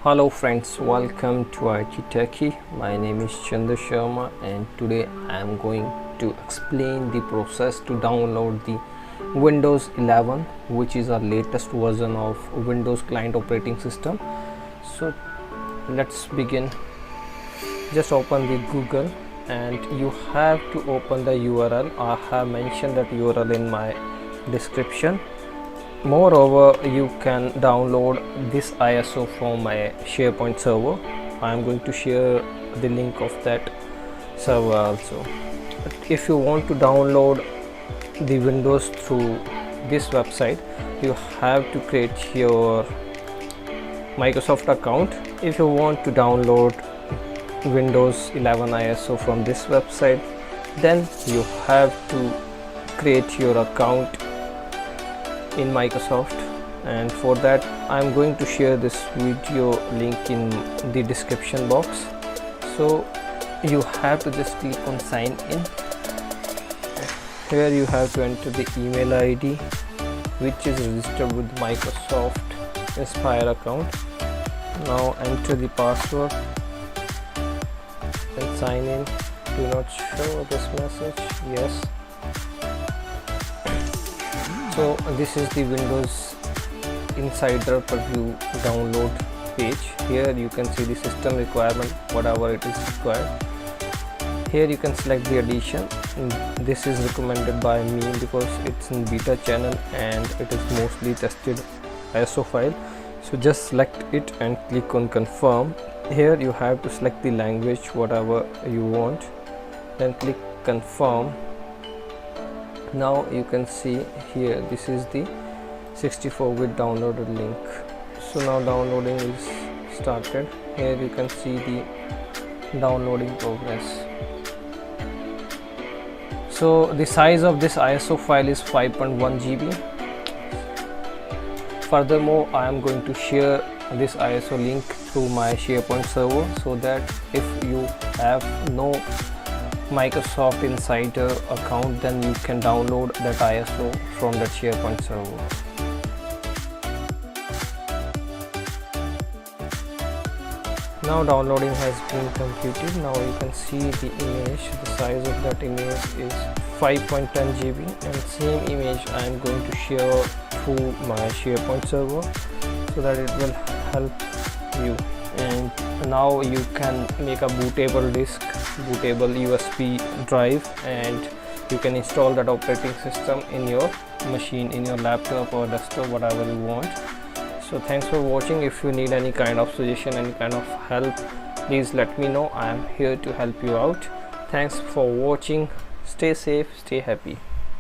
Hello friends, welcome to IT Techie. My name is Chandra Sharma and today I am going to explain the process to download the Windows 11, which is our latest version of Windows client operating system. So let's begin. Just open the Google and you have to open the URL. I have mentioned that URL in my description. Moreover, you can download this ISO from my SharePoint server. I am going to share the link of that server also. But if you want to download the Windows through this website, you have to create your Microsoft account. If you want to download Windows 11 ISO from this website, then you have to create your account in Microsoft, and for that I'm going to share this video link in the description box. So you have to just click on sign in. Here you have to enter the email ID which is registered with Microsoft Inspire account. Now enter the password and sign in. Do not show this message. Yes. So this is the Windows Insider Preview download page. Here you can see the system requirement, whatever it is required. Here you can select the edition. This is recommended by me because it's in beta channel and it is mostly tested ISO file. So just select it and click on confirm. Here you have to select the language, whatever you want, then click confirm. Now you can see here this is the 64-bit downloaded link. So now downloading is started. Here you can see the downloading progress. So the size of this ISO file is 5.1 GB. Furthermore, I am going to share this ISO link through my SharePoint server so that if you have no Microsoft Insider account, then you can download that ISO from that SharePoint server. Now downloading has been completed. Now you can see the image. The size of that image is 5.10 GB, and same image I am going to share through my SharePoint server so that it will help you. And now you can make a bootable disk, bootable USB drive, and you can install that operating system in your machine, in your laptop or desktop, whatever you want. So thanks for watching. If you need any kind of suggestion, any kind of help, please let me know. I am here to help you out. Thanks for watching. Stay safe, stay happy.